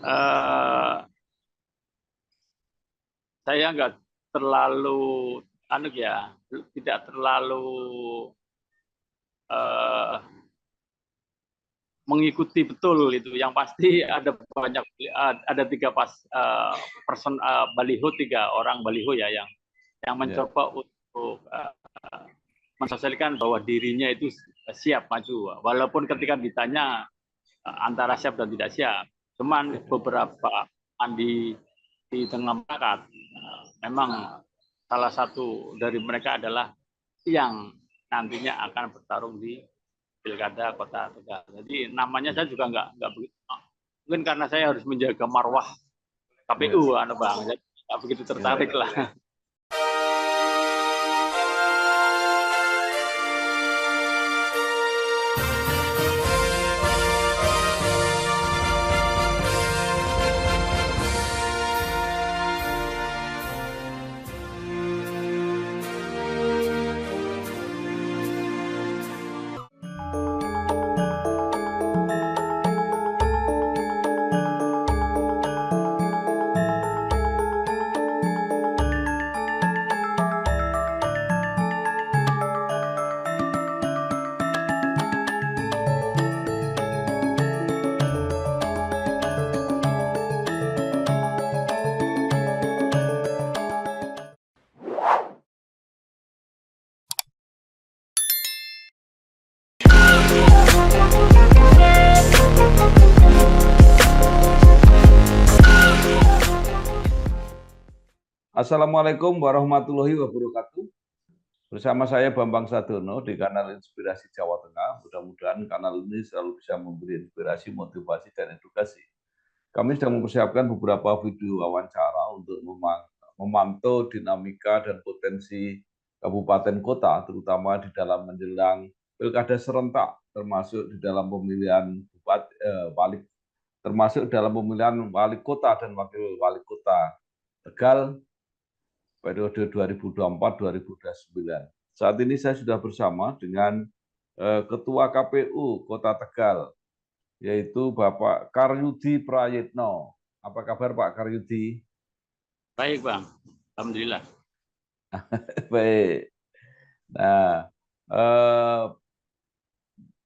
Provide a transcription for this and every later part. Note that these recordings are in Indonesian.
Eh, saya nggak terlalu tidak terlalu eh, mengikuti betul itu. Yang pasti ada tiga person baliho, tiga orang baliho ya yang Ya. mencoba untuk mensosialisasikan bahwa dirinya itu siap maju. Walaupun ketika ditanya antara siap dan tidak siap, cuman beberapa di tengah masyarakat memang salah satu dari mereka adalah yang nantinya akan bertarung di pilkada Kota Tegal. Jadi namanya saya juga nggak begitu. Mungkin karena saya harus menjaga marwah KPU, Bang. Jadi nggak begitu tertarik lah. Assalamualaikum warahmatullahi wabarakatuh. Bersama saya Bambang Sadono di kanal Inspirasi Jawa Tengah. Mudah-mudahan kanal ini selalu bisa memberi inspirasi, motivasi, dan edukasi. Kami sedang mempersiapkan beberapa video wawancara untuk memantau dinamika dan potensi kabupaten kota, terutama di dalam menjelang pilkada serentak, termasuk di dalam pemilihan wali kota dan wakil wali kota Tegal periode 2024-2029. Saat ini saya sudah bersama dengan Ketua KPU Kota Tegal, yaitu Bapak Karyudi Prayitno. Apa kabar Pak Karyudi? Baik, Bang. Alhamdulillah. Baik. Nah,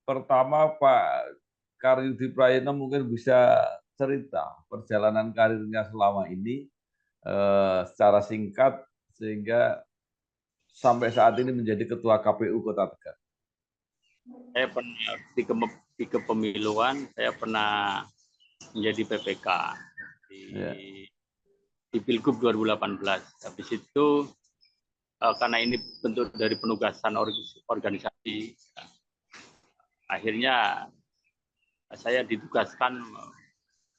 pertama Pak Karyudi Prayitno mungkin bisa cerita perjalanan karirnya selama ini secara singkat sehingga sampai saat ini menjadi Ketua KPU Kota Tegal. Saya pernah di kepemiluan, saya pernah menjadi PPK di Pilgub 2018. Habis itu karena ini bentuk dari penugasan organisasi, akhirnya saya ditugaskan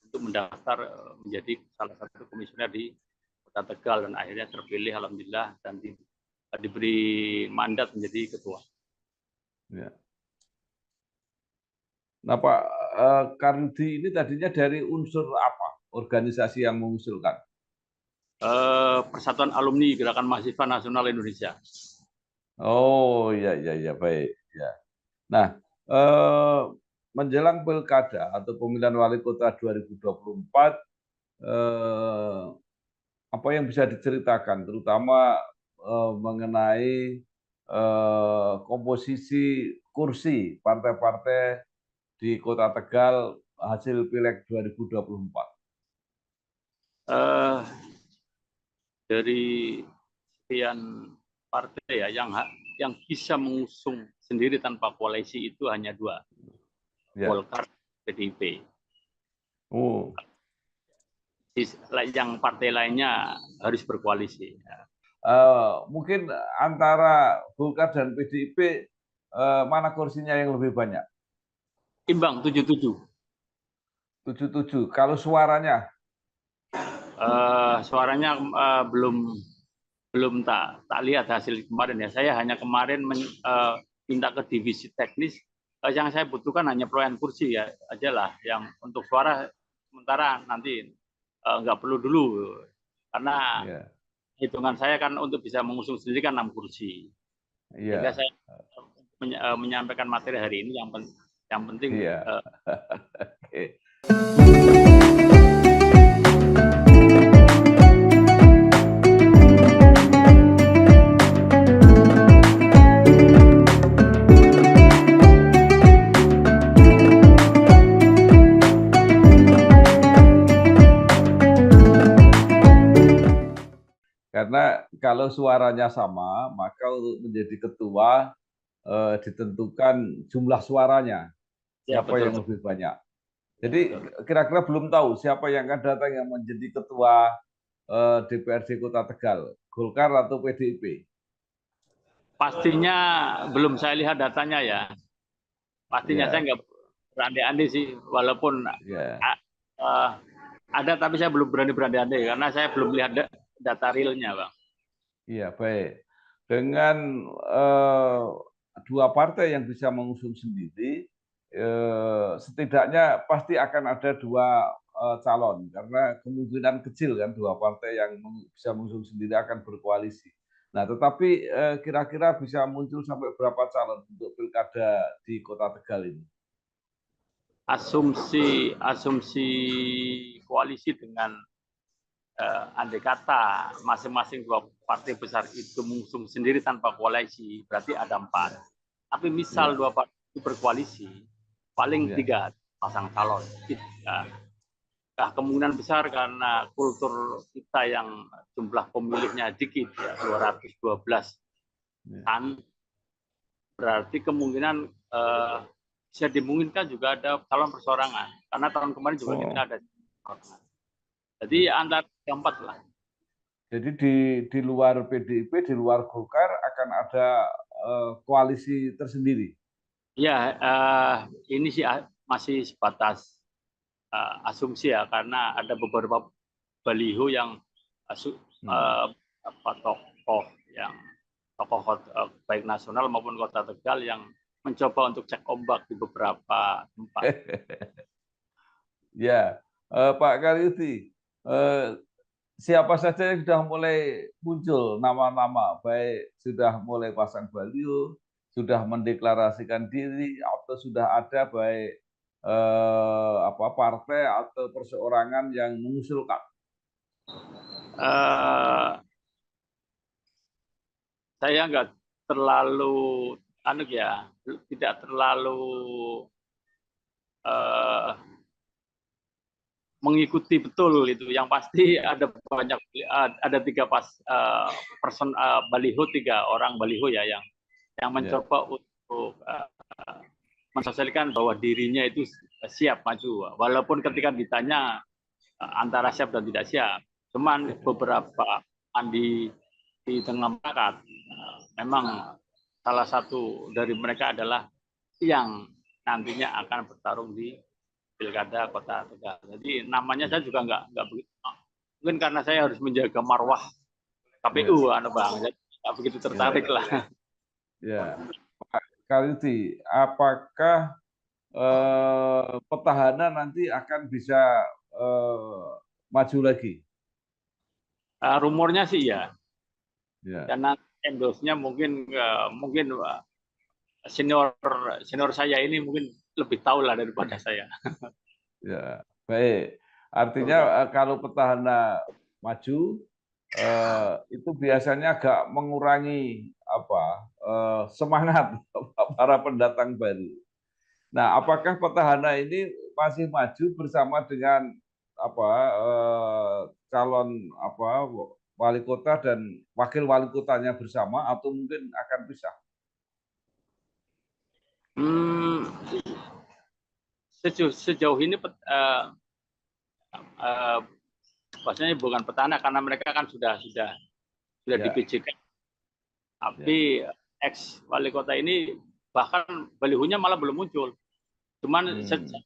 untuk mendaftar menjadi salah satu komisioner di Kota Tegal dan akhirnya terpilih, alhamdulillah, dan diberi mandat menjadi ketua. Ya. Nah Pak Karyudi ini tadinya dari unsur apa? Organisasi yang mengusulkan? Persatuan Alumni Gerakan Mahasiswa Nasional Indonesia. Oh iya baik. Ya. Nah menjelang pilkada atau pemilihan wali kota 2024, apa yang bisa diceritakan, terutama mengenai komposisi kursi partai-partai di Kota Tegal hasil Pileg 2024? Dari sekian partai ya yang bisa mengusung sendiri tanpa koalisi itu hanya dua, Golkar, PDIP. Oh. Yang partai lainnya harus berkoalisi. Mungkin antara Golkar dan PDIP mana kursinya yang lebih banyak? Imbang 77. 77. Kalau suaranya? Suaranya belum tak lihat hasil kemarin ya. Saya hanya kemarin minta ke divisi teknis. Yang saya butuhkan hanya perolehan kursi ya aja lah. Yang untuk suara sementara nanti nggak perlu dulu karena hitungan saya kan untuk bisa mengusung sendiri kan 6 kursi. Sehingga saya menyampaikan materi hari ini yang penting. Karena kalau suaranya sama, maka untuk menjadi ketua ditentukan jumlah suaranya, Ya, siapa yang betul. lebih banyak. Jadi kira-kira belum tahu siapa yang akan datang yang menjadi ketua DPRD Kota Tegal, Golkar atau PDIP? Pastinya belum saya lihat datanya ya. Pastinya saya Ya, nggak berandai-andai sih, walaupun ya, ada tapi saya belum berani berandai-andai karena saya belum lihat data realnya, Bang. iya baik. Dengan dua partai yang bisa mengusung sendiri, setidaknya pasti akan ada dua calon karena kemungkinan kecil kan dua partai yang bisa mengusung sendiri akan berkoalisi. Nah, tetapi kira-kira bisa muncul sampai berapa calon untuk pilkada di Kota Tegal ini? Asumsi koalisi dengan andai kata masing-masing dua partai besar itu mengusung sendiri tanpa koalisi, berarti ada 4. Tapi misal Ya, dua partai itu berkoalisi, paling ya, 3 pasang calon. Nah, kemungkinan besar karena kultur kita yang jumlah pemilihnya dikit, ya, 212 ya. kan, berarti kemungkinan bisa dimungkinkan juga ada calon perseorangan. Karena tahun kemarin juga kita Oh, ada. Jadi antara 4 lah. jadi di luar PDIP, di luar Golkar akan ada koalisi tersendiri. Ya, ini sih masih sebatas asumsi ya, karena ada beberapa baliho yang tokoh yang baik nasional maupun Kota Tegal yang mencoba untuk cek ombak di beberapa tempat. Ya, Pak Karyudi, siapa saja yang sudah mulai muncul nama-nama, baik sudah mulai pasang baliho, sudah mendeklarasikan diri, atau sudah ada baik partai atau perseorangan yang mengusulkan? Saya nggak terlalu tidak terlalu mengikuti betul itu. Yang pasti ada 3 baliho, 3 orang baliho ya yang mencoba untuk mensosialisasikan bahwa dirinya itu siap maju, walaupun ketika ditanya antara siap dan tidak siap. Cuman beberapa di tengah masyarakat memang salah satu dari mereka adalah yang nantinya akan bertarung di pilkada Kota Tegal. Jadi namanya saya juga nggak begitu. Mungkin karena saya harus menjaga marwah KPU, Bang. Jadi nggak begitu tertarik lah. Ya, Pak Karyudi, apakah petahana nanti akan bisa maju lagi? Rumornya sih ya, Ya, karena endorse-nya mungkin senior saya ini mungkin lebih tahu lah daripada saya. ya, baik. Artinya kalau petahana maju itu biasanya agak mengurangi semangat para pendatang baru. Nah, apakah petahana ini masih maju bersama dengan calon wali kota dan wakil wali kotanya bersama atau mungkin akan pisah? Sejauh ini bahasanya bukan petahana karena mereka kan sudah di-PJ-kan. Tapi ex wali kota ini bahkan balihonya malah belum muncul. Cuman secara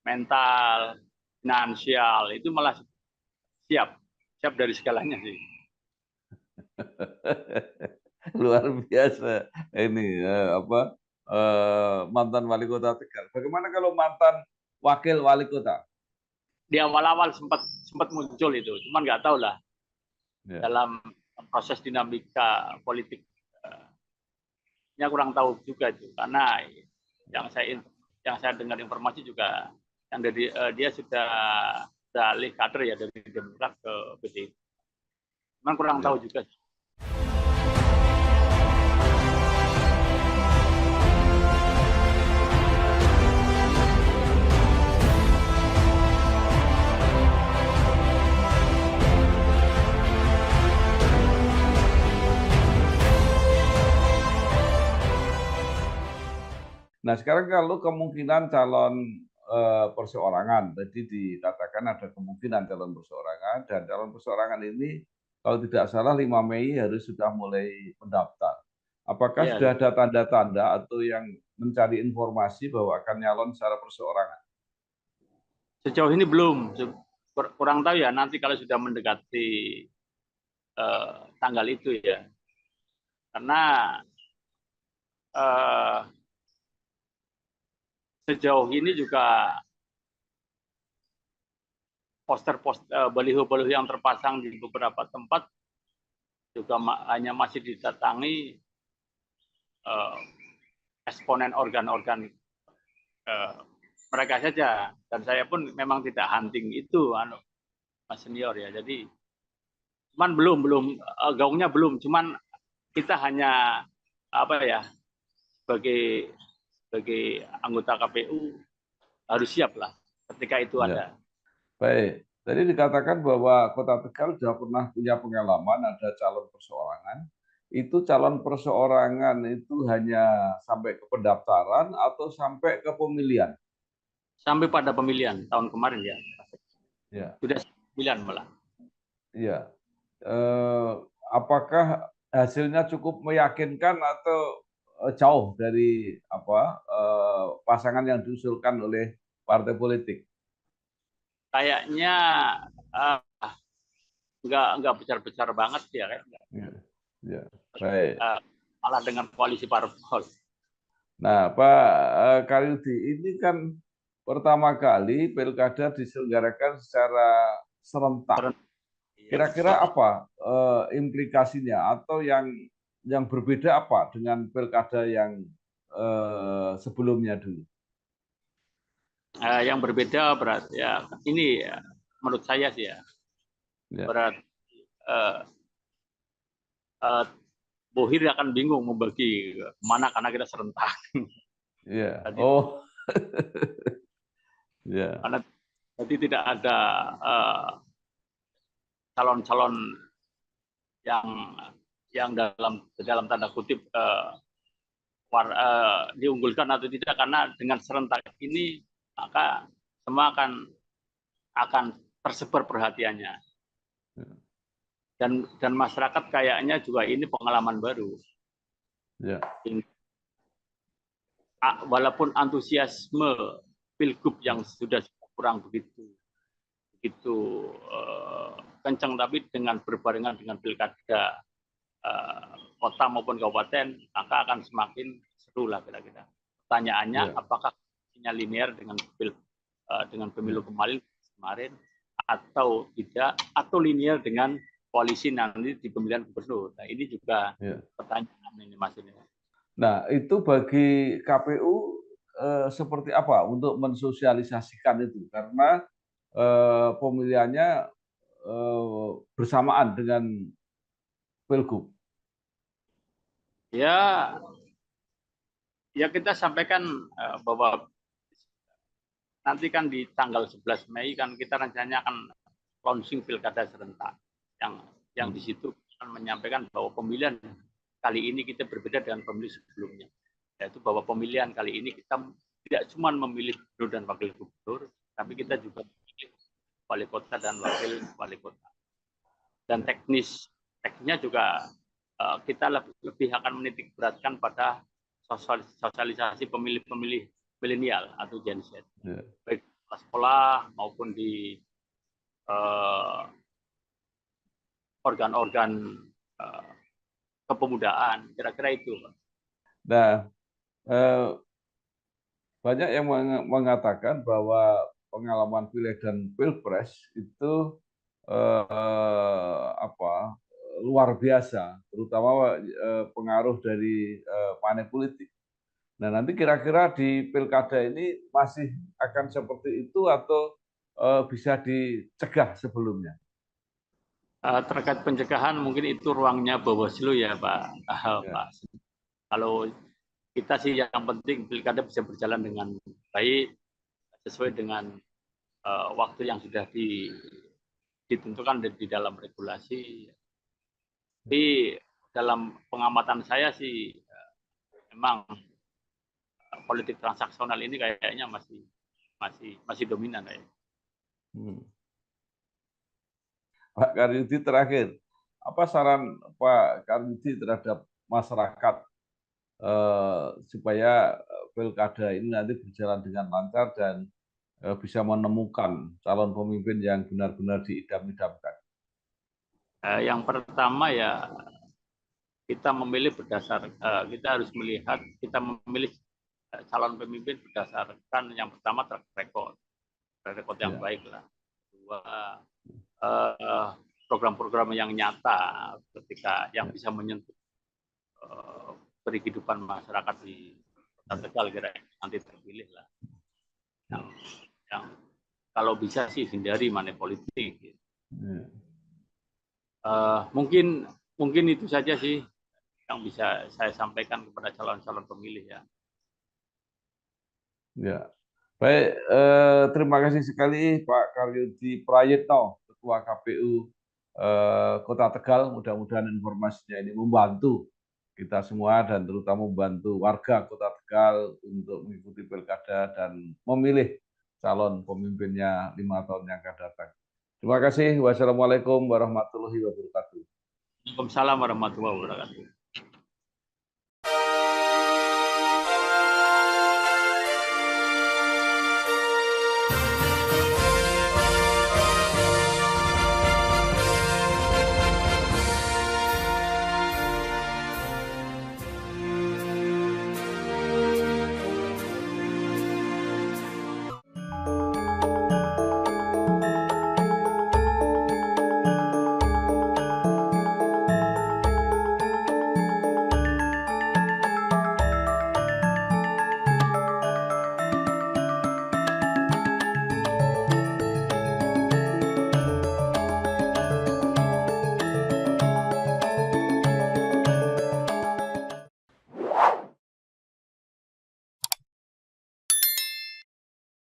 mental, finansial itu malah siap dari segalanya sih. Luar biasa ini mantan wali kota Tegal. Bagaimana kalau mantan wakil wali kota? Di awal-awal sempat muncul itu, cuman nggak tahu lah dalam proses dinamika politik. Kurang tahu juga itu, karena yang saya dengar informasi juga yang dari dia sudah alih kader ya dari Demokrat ke PDIP. Cuman kurang tahu juga. Nah, sekarang kalau kemungkinan calon perseorangan, tadi dikatakan ada kemungkinan calon perseorangan, dan calon perseorangan ini kalau tidak salah 5 Mei harus sudah mulai mendaftar. Apakah Ya, sudah ada tanda-tanda atau yang mencari informasi bahwa akan nyalon secara perseorangan? sejauh ini belum. Kurang tahu ya nanti kalau sudah mendekati tanggal itu ya. Karena eh, sejauh ini juga baliho-baliho yang terpasang di beberapa tempat juga hanya masih didatangi eksponen organ-organ mereka saja, dan saya pun memang tidak hunting itu, Mas Senior ya. Jadi, cuman belum gaungnya belum, cuman kita hanya apa ya, sebagai sebagai anggota KPU harus siap lah ketika itu Ya, ada. baik. Tadi dikatakan bahwa Kota Tegal sudah pernah punya pengalaman ada calon perseorangan. Itu calon perseorangan itu hanya sampai ke pendaftaran atau sampai ke pemilihan? Sampai pada pemilihan tahun kemarin ya, Ya, sudah pemilihan malah. iya. Eh, apakah hasilnya cukup meyakinkan atau jauh dari pasangan yang diusulkan oleh partai politik? Kayaknya uh, nggak besar-besar banget ya, Ya, ya. Baik. uh, malah dengan koalisi parpol. Nah, Pak Karyudi, ini kan pertama kali pilkada diselenggarakan secara serentak. Kira-kira apa implikasinya atau yang berbeda apa dengan pilkada yang sebelumnya dulu? Yang berbeda berat ya ini ya, menurut saya sih ya Ya, berat uh, uh, Bohir akan bingung membagi mana karena kita serentak. ya. Jadi, Oh, ya, karena jadi tidak ada calon-calon yang dalam tanda kutip diunggulkan atau tidak, karena dengan serentak ini maka semua akan tersebar perhatiannya, dan masyarakat kayaknya juga ini pengalaman baru. ya, Walaupun antusiasme pilgub yang sudah kurang begitu kencang, tapi dengan berbarengan dengan pilkada kota maupun kabupaten, maka akan semakin seru lah kira-kira. Pertanyaannya, ya, apakah linear dengan pemilu kemarin atau tidak, atau linear dengan koalisi nanti di pemilihan gubernur. Nah, ini juga ya. pertanyaan ini, Mas. Nah, itu bagi KPU seperti apa untuk mensosialisasikan itu? Karena pemilihannya bersamaan dengan pilgub. Ya, ya kita sampaikan bahwa nanti kan di tanggal 11 Mei kan kita rencananya akan launching pilkada serentak, yang di situ akan menyampaikan bahwa pemilihan kali ini kita berbeda dengan pemilu sebelumnya, yaitu bahwa pemilihan kali ini kita tidak cuma memilih gubernur dan wakil gubernur, tapi kita juga memilih wali kota dan wakil wali kota. Dan teknisnya juga kita lebih akan menitik beratkan pada sosialisasi pemilih-pemilih milenial atau Gen Z, baik di sekolah maupun di organ-organ kepemudaan, kira-kira itu. Nah, banyak yang mengatakan bahwa pengalaman pileg dan pilpres itu luar biasa, terutama pengaruh dari money politik. Nah, nanti kira-kira di pilkada ini masih akan seperti itu atau bisa dicegah sebelumnya? Terkait pencegahan mungkin itu ruangnya Bawaslu ya, Pak. Ya, Kalau kita sih yang penting pilkada bisa berjalan dengan baik sesuai dengan waktu yang sudah ditentukan di dalam regulasi. Tapi dalam pengamatan saya sih memang politik transaksional ini kayaknya masih dominan kayaknya. Pak Karyudi terakhir, apa saran Pak Karyudi terhadap masyarakat supaya pilkada ini nanti berjalan dengan lancar dan bisa menemukan calon pemimpin yang benar-benar diidam-idamkan? Yang pertama ya kita memilih kita harus melihat kita memilih calon pemimpin berdasarkan yang pertama track record yang baik lah. Kedua program-program yang nyata ketika yang bisa menyentuh kehidupan masyarakat di Kota Tegal kira nanti terpilih lah. Yang kalau bisa sih hindari money politik. Gitu. Mungkin itu saja sih yang bisa saya sampaikan kepada calon-calon pemilih ya. Ya, baik. Terima kasih sekali Pak Karyudi Prayitno, Ketua KPU Kota Tegal. Mudah-mudahan informasinya ini membantu kita semua dan terutama membantu warga Kota Tegal untuk mengikuti pilkada dan memilih calon pemimpinnya 5 tahun yang akan datang. Terima kasih. Wassalamualaikum warahmatullahi wabarakatuh. Waalaikumsalam warahmatullahi wabarakatuh.